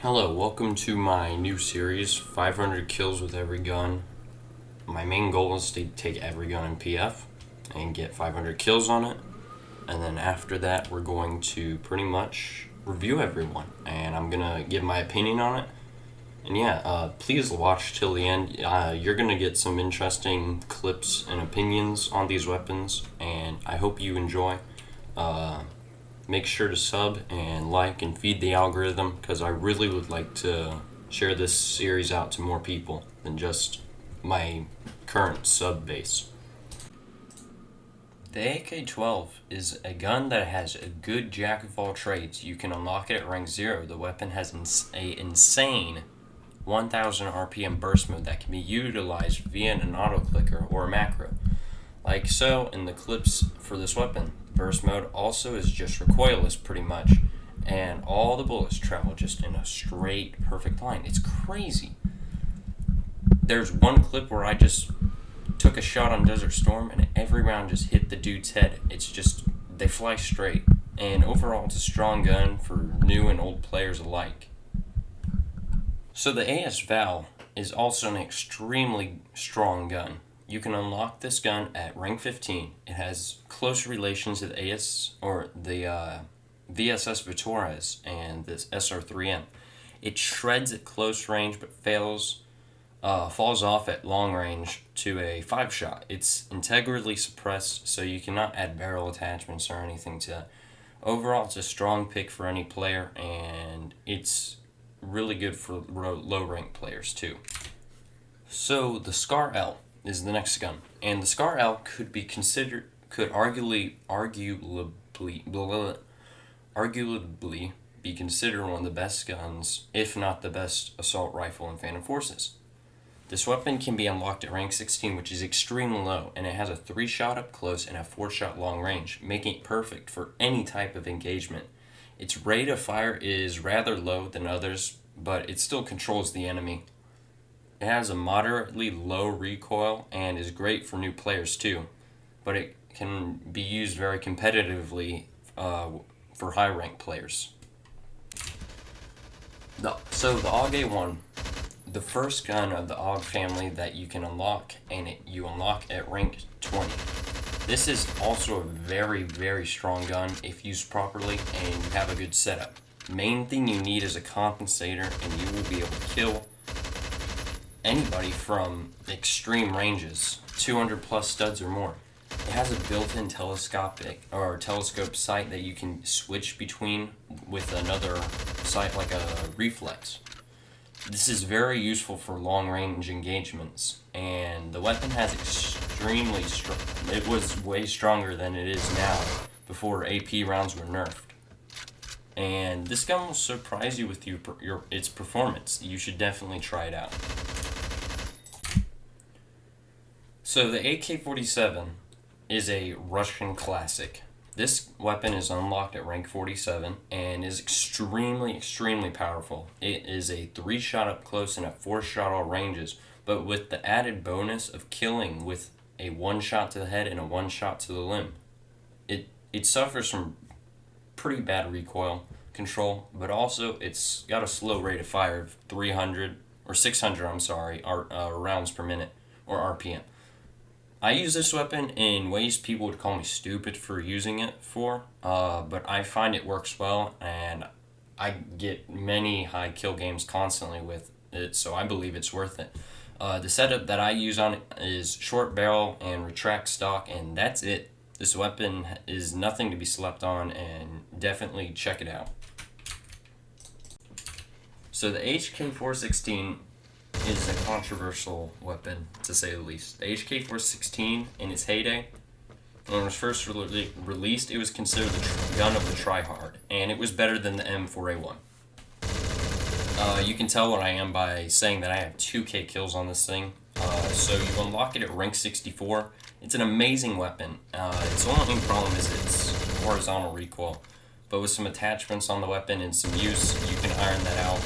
Hello, welcome to my new series, 500 kills with every gun. My main goal is to take every gun in PF and get 500 kills on it. And then after that, we're going to pretty much review everyone. And I'm going to give my opinion on it. And yeah, please watch till the end. You're going to get some interesting clips and opinions on these weapons. And I hope you enjoy. Make sure to sub and like and feed the algorithm, because I really would like to share this series out to more people than just my current sub base. The AK-12 is a gun that has a good jack of all trades. You can unlock it at rank 0. The weapon has an insane 1000 RPM burst mode that can be utilized via an auto clicker or a macro. Like so in the clips for this weapon. Burst mode also is just recoilless pretty much, and all the bullets travel just in a straight perfect line. It's crazy. There's one clip where I just took a shot on Desert Storm and every round just hit the dude's head. It's just, they fly straight, and overall it's a strong gun for new and old players alike. So the AS Val is also an extremely strong gun. You can unlock this gun at rank 15. It has close relations to the AS or the VSS Vitores and this SR3M. It shreds at close range but falls off at long range to a 5-shot. It's integrally suppressed, so you cannot add barrel attachments or anything to that. Overall, it's a strong pick for any player, and it's really good for low rank players too. So the Scar L is the next gun, and the Scar L could arguably be considered one of the best guns, if not the best assault rifle in Phantom Forces. This weapon can be unlocked at rank 16, which is extremely low, and it has a 3-shot up close and a 4-shot long range, making it perfect for any type of engagement. Its rate of fire is rather low than others, but it still controls the enemy. It has a moderately low recoil and is great for new players too, but it can be used very competitively for high rank players. So the AUG A1, the first gun of the AUG family that you can unlock, and you unlock at rank 20. This is also a very, very strong gun if used properly and you have a good setup. Main thing you need is a compensator, and you will be able to kill anybody from extreme ranges, 200 plus studs or more. It has a built-in telescope sight that you can switch between with another sight like a reflex. This is very useful for long-range engagements, and the weapon has extremely strong. It was way stronger than it is now before AP rounds were nerfed. And this gun will surprise you with its performance. You should definitely try it out. So the AK-47 is a Russian classic. This weapon is unlocked at rank 47 and is extremely powerful. It is a 3-shot up close and a 4-shot all ranges, but with the added bonus of killing with a 1-shot to the head and a 1-shot to the limb. It suffers from pretty bad recoil control, but also it's got a slow rate of fire of 600 rounds per minute, or RPM. I use this weapon in ways people would call me stupid for using it for, but I find it works well, and I get many high kill games constantly with it, so I believe it's worth it. The setup that I use on it is short barrel and retract stock, and that's it. This weapon is nothing to be slept on, and definitely check it out. So the HK416 is a controversial weapon, to say the least. The HK416, in its heyday, when it was first released, it was considered the gun of the tryhard, and it was better than the M4A1. You can tell what I am by saying that I have 2k kills on this thing. So you unlock it at rank 64. It's an amazing weapon. Its only problem is its horizontal recoil, but with some attachments on the weapon and some use, you can iron that out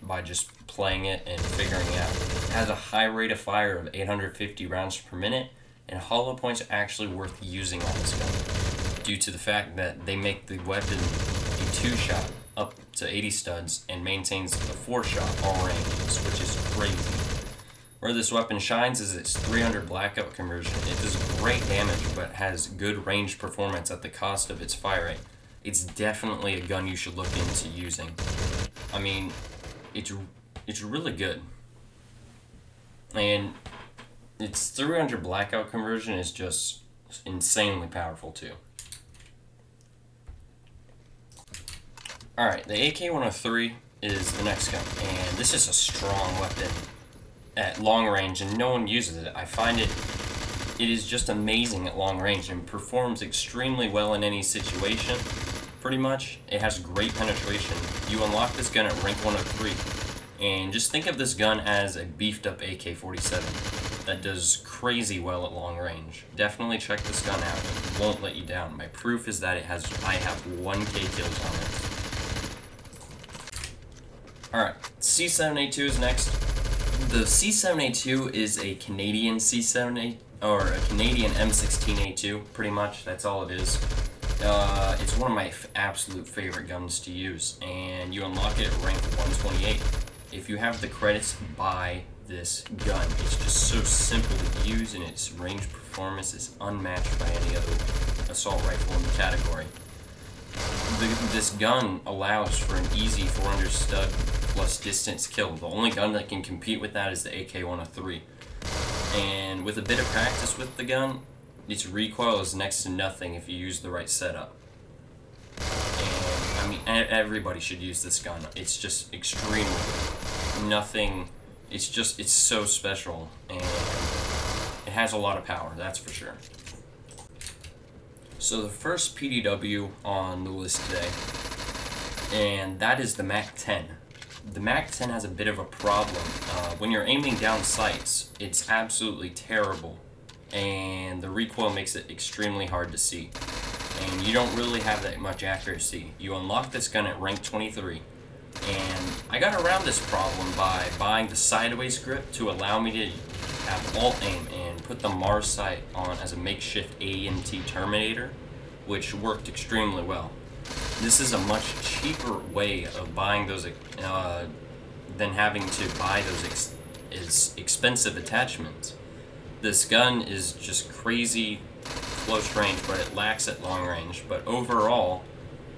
by just playing it and figuring it out. It has a high rate of fire of 850 rounds per minute, and hollow points are actually worth using on this gun due to the fact that they make the weapon a 2-shot up to 80 studs and maintains a 4-shot all ranges, which is crazy. Where this weapon shines is its 300 blackout conversion. It does great damage, but has good range performance at the cost of its fire rate. It's definitely a gun you should look into using. I mean, it's really good. And its 300 blackout conversion is just insanely powerful too. Alright, the AK-103 is the next gun, and this is a strong weapon at long range, and no one uses it. I find it is just amazing at long range and performs extremely well in any situation, pretty much. It has great penetration. You unlock this gun at rank 103, and just think of this gun as a beefed up AK-47 that does crazy well at long range. Definitely check this gun out. It won't let you down. My proof is that I have 1K kills on it. Alright, C7A2 is next. The C7A2 is a Canadian C7A, or a Canadian M16A2, pretty much. That's all it is. It's one of my absolute favorite guns to use, and you unlock it at rank 128. If you have the credits, buy this gun. It's just so simple to use, and its range performance is unmatched by any other assault rifle in the category. This gun allows for an easy 400 stud plus distance kill. The only gun that can compete with that is the AK-103. And with a bit of practice with the gun, its recoil is next to nothing if you use the right setup. And I mean, everybody should use this gun. It's just extremely nothing. It's so special, and it has a lot of power, that's for sure. So the first PDW on the list today, and that is the MAC-10. The MAC-10 has a bit of a problem. When you're aiming down sights, it's absolutely terrible, and the recoil makes it extremely hard to see, and you don't really have that much accuracy. You unlock this gun at rank 23, and I got around this problem by buying the sideways grip to allow me to have alt aim and put the Mars sight on as a makeshift ANT Terminator, which worked extremely well. This is a much cheaper way of buying those than having to buy those expensive attachments. This gun is just crazy close range, but it lacks at long range. But overall,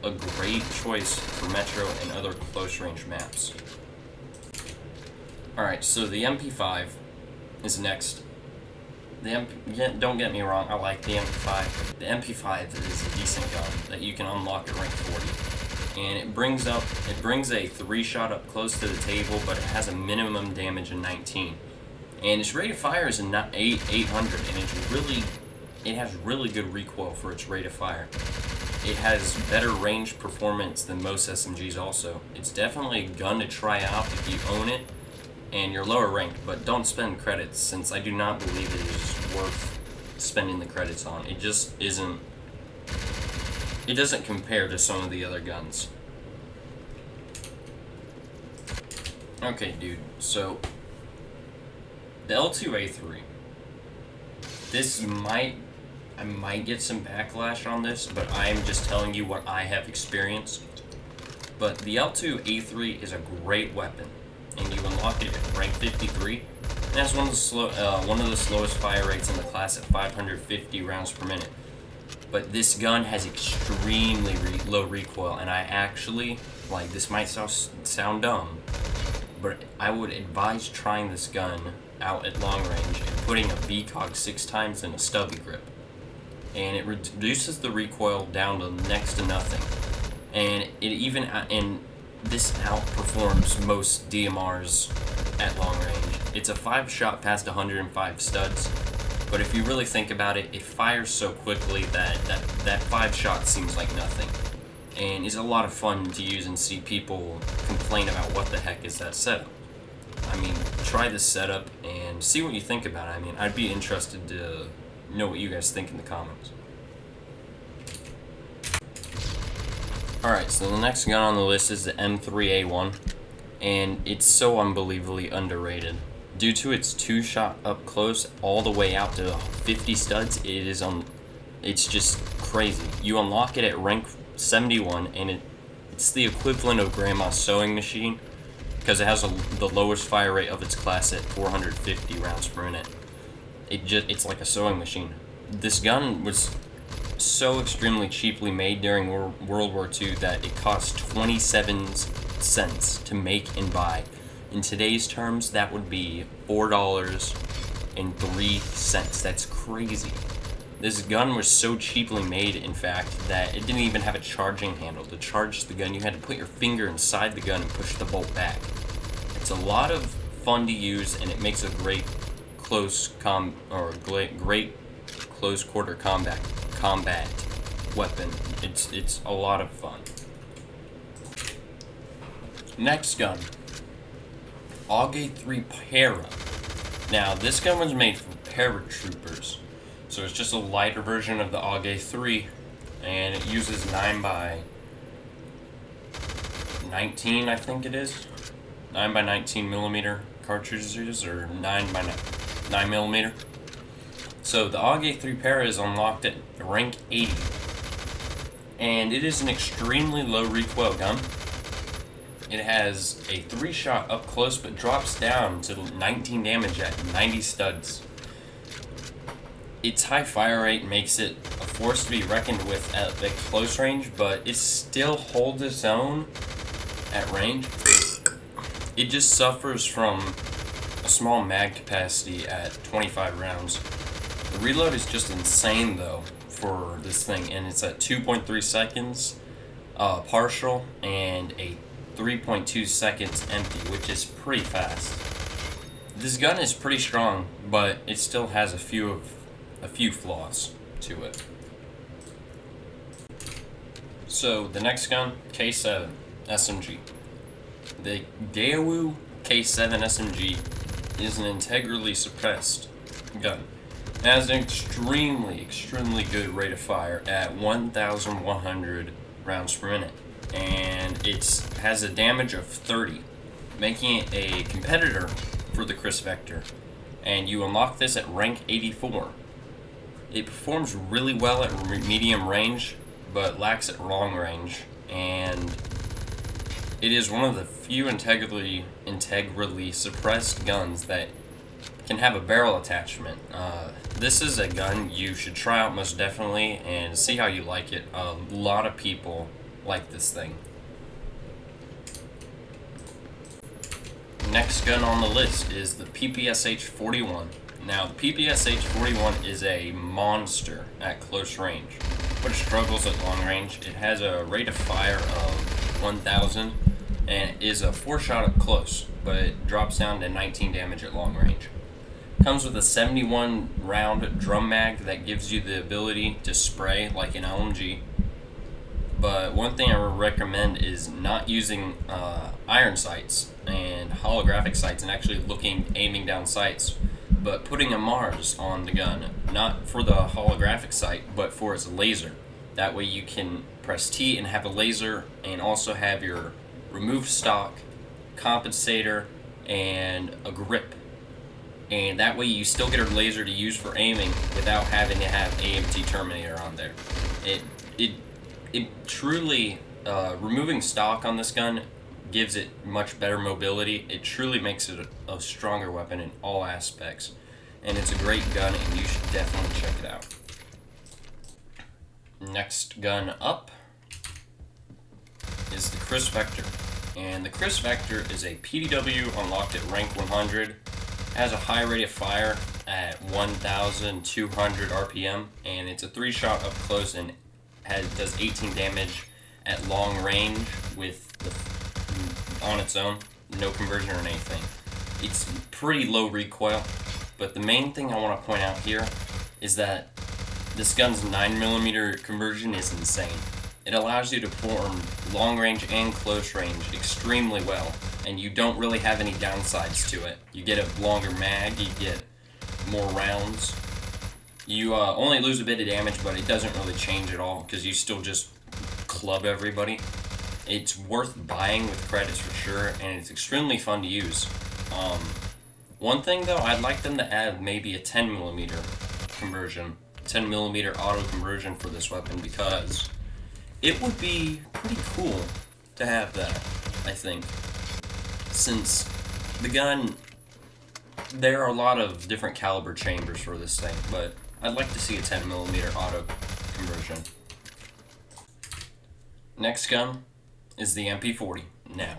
a great choice for Metro and other close range maps. Alright, so the MP5 is next. Don't get me wrong, I like the MP5. The MP5 is a decent gun that you can unlock at rank 40. And it brings a 3-shot up close to the table, but it has a minimum damage of 19. And its rate of fire is 800, and it has really good recoil for its rate of fire. It has better range performance than most SMGs also. It's definitely a gun to try out if you own it and you're lower ranked, but don't spend credits, since I do not believe it is worth spending the credits on. It just isn't. It doesn't compare to some of the other guns. Okay, dude, so the L2A3. I might get some backlash on this, but I'm just telling you what I have experienced. But the L2A3 is a great weapon, and you unlock it at rank 53. It has one of the slowest fire rates in the class at 550 rounds per minute. But this gun has extremely low recoil, and I actually, like, this might sound dumb, but I would advise trying this gun out at long range and putting a VCOG 6 times in a stubby grip. And it reduces the recoil down to next to nothing. And this outperforms most DMRs at long range. It's a 5-shot past 105 studs, but if you really think about it, it fires so quickly that 5-shot seems like nothing. And it's a lot of fun to use and see people complain about what the heck is that setup. I mean, try this setup and see what you think about it. I mean, I'd be interested to know what you guys think in the comments. Alright, so the next gun on the list is the M3A1, and it's so unbelievably underrated. Due to its 2-shot up close all the way out to 50 studs, it's just crazy. You unlock it at rank 71, and It's the equivalent of Grandma's sewing machine because it has the lowest fire rate of its class at 450 rounds per minute. It's like a sewing machine. This gun was so extremely cheaply made during World War II that it cost 27 cents to make and buy. In today's terms, that would be $4.03. That's crazy. This gun was so cheaply made, in fact, that it didn't even have a charging handle. To charge the gun, you had to put your finger inside the gun and push the bolt back. It's a lot of fun to use, and it makes a great close quarter combat weapon. It's a lot of fun. Next gun, AUG 3 Para. Now, this gun was made for paratroopers, so it's just a lighter version of the AUG 3, and it uses 9x19, I think it is. 9x19 millimeter cartridges, or 9x9 millimeter. So the AUG 3 Para is unlocked at rank 80, and it is an extremely low recoil gun. It has a 3-shot up close, but drops down to 19 damage at 90 studs. Its high fire rate makes it a force to be reckoned with at the close range, but it still holds its own at range. It just suffers from a small mag capacity at 25 rounds. The reload is just insane though for this thing, and it's at 2.3 seconds partial and a 3.2 seconds empty, which is pretty fast. This gun is pretty strong, but it still has a few flaws to it. So the next gun, K7 SMG. The Daewoo K7 SMG is an integrally suppressed gun. It has an extremely good rate of fire at 1,100 rounds per minute, and it has a damage of 30, making it a competitor for the Chris Vector, and you unlock this at rank 84. It performs really well at medium range, but lacks at long range, and it is one of the few integrally suppressed guns that can have a barrel attachment. This is a gun you should try out most definitely and see how you like it. A lot of people like this thing. Next gun on the list is the PPSH-41. Now, the PPSH-41 is a monster at close range, but it struggles at long range. It has a rate of fire of 1,000 and is a 4-shot up close, but it drops down to 19 damage at long range. Comes with a 71 round drum mag that gives you the ability to spray like an LMG. But one thing I would recommend is not using iron sights and holographic sights and actually aiming down sights, but putting a Mars on the gun, not for the holographic sight, but for its laser. That way you can press T and have a laser, and also have your remove stock, compensator, and a grip. And that way you still get a laser to use for aiming without having to have AMT Terminator on there. It truly, removing stock on this gun gives it much better mobility. It truly makes it a stronger weapon in all aspects. And it's a great gun, and you should definitely check it out. Next gun up is the Chris Vector. And the Chris Vector is a PDW unlocked at rank 100. Has a high rate of fire at 1,200 RPM, and it's a 3-shot up close and does 18 damage at long range on its own, no conversion or anything. It's pretty low recoil, but the main thing I want to point out here is that this gun's 9mm conversion is insane. It allows you to perform long range and close range extremely well, and you don't really have any downsides to it. You get a longer mag, you get more rounds. You only lose a bit of damage, but it doesn't really change at all because you still just club everybody. It's worth buying with credits for sure, and it's extremely fun to use. One thing though, I'd like them to add maybe a 10mm conversion, 10mm auto conversion for this weapon, because it would be pretty cool to have that, I think. Since the gun, there are a lot of different caliber chambers for this thing, but I'd like to see a 10mm auto conversion. Next gun is the MP40. Now,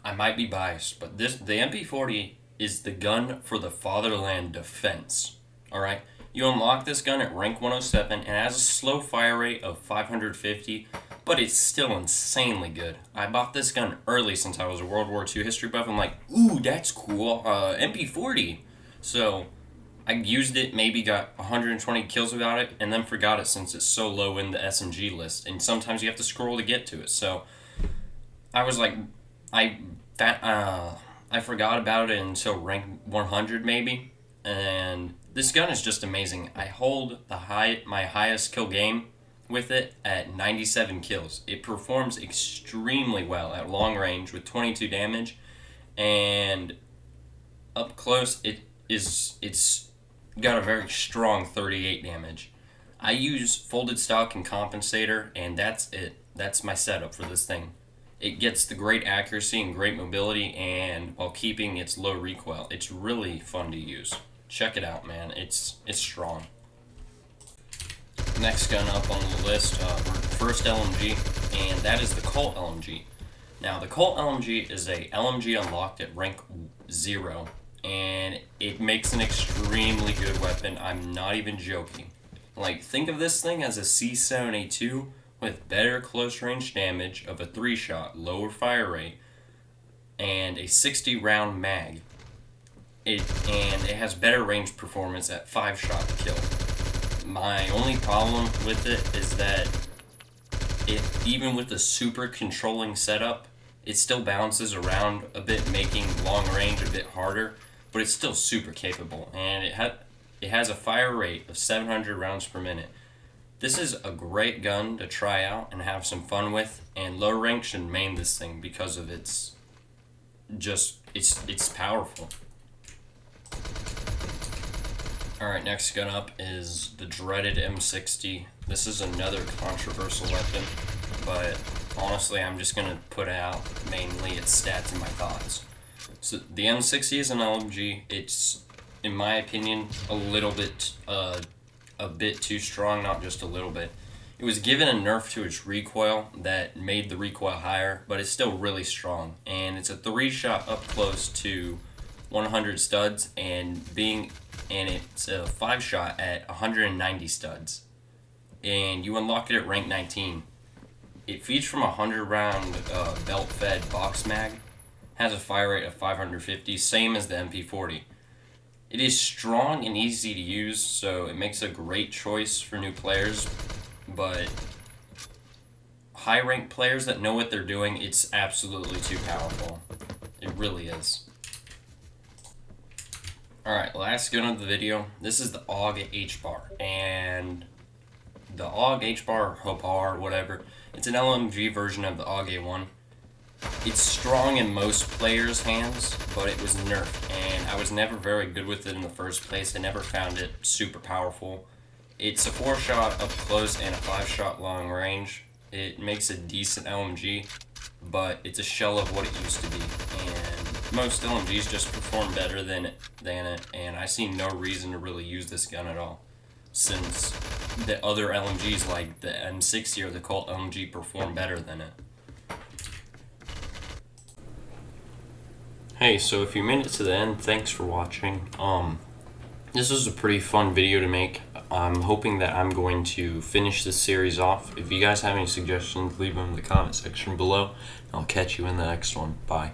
I might be biased, but the MP40 is the gun for the fatherland defense. Alright? You unlock this gun at rank 107 and it has a slow fire rate of 550, but it's still insanely good. I bought this gun early since I was a World War II history buff. I'm like, ooh, that's cool, MP40. So, I used it, maybe got 120 kills without it, and then forgot it since it's so low in the SMG list. And sometimes you have to scroll to get to it. So, I was like, I forgot about it until rank 100 maybe, and this gun is just amazing. I hold my highest kill game with it at 97 kills. It performs extremely well at long range with 22 damage, and up close it's got a very strong 38 damage. I use folded stock and compensator, and that's it. That's my setup for this thing. It gets the great accuracy and great mobility, and while keeping its low recoil. It's really fun to use. Check it out, man. It's strong. Next gun up on the list, first LMG, and that is the Colt Lmg. Now, the Colt Lmg is a LMG unlocked at rank 0, and it makes an extremely good weapon. I'm not even joking. Like, think of this thing as a C7A2 with better close range damage of a 3-shot, lower fire rate, and a 60-round mag. It has better range performance at 5-shot kill. My only problem with it is that even with the super controlling setup, it still bounces around a bit, making long range a bit harder, but it's still super capable, and it has a fire rate of 700 rounds per minute. This is a great gun to try out and have some fun with, and low rank should main this thing because of it's powerful. Alright, next gun up is the dreaded M60. This is another controversial weapon, but honestly I'm just going to put out mainly its stats and my thoughts. So the M60 is an LMG. It's, in my opinion, a bit too strong, not just a little bit. It was given a nerf to its recoil that made the recoil higher, but it's still really strong. And it's a 3-shot up close to 100 studs, and it's a 5-shot at 190 studs. And you unlock it at rank 19. It feeds from a 100-round belt-fed box mag, has a fire rate of 550, same as the MP40. It is strong and easy to use, so it makes a great choice for new players, but high-ranked players that know what they're doing, it's absolutely too powerful. It really is. Alright, last gun of the video. This is the AUG H-Bar, and the AUG H-Bar, Hopar, whatever, it's an LMG version of the AUG A1. It's strong in most players' hands, but it was nerfed, and I was never very good with it in the first place. I never found it super powerful. It's a 4-shot up close and a 5-shot long range. It makes a decent LMG, but it's a shell of what it used to be, and most LMGs just perform better than it, and I see no reason to really use this gun at all, since the other LMGs like the M60 or the Colt Lmg perform better than it. Hey, so if you made it to the end, thanks for watching. This was a pretty fun video to make. I'm hoping that I'm going to finish this series off. If you guys have any suggestions, leave them in the comment section below. I'll catch you in the next one. Bye.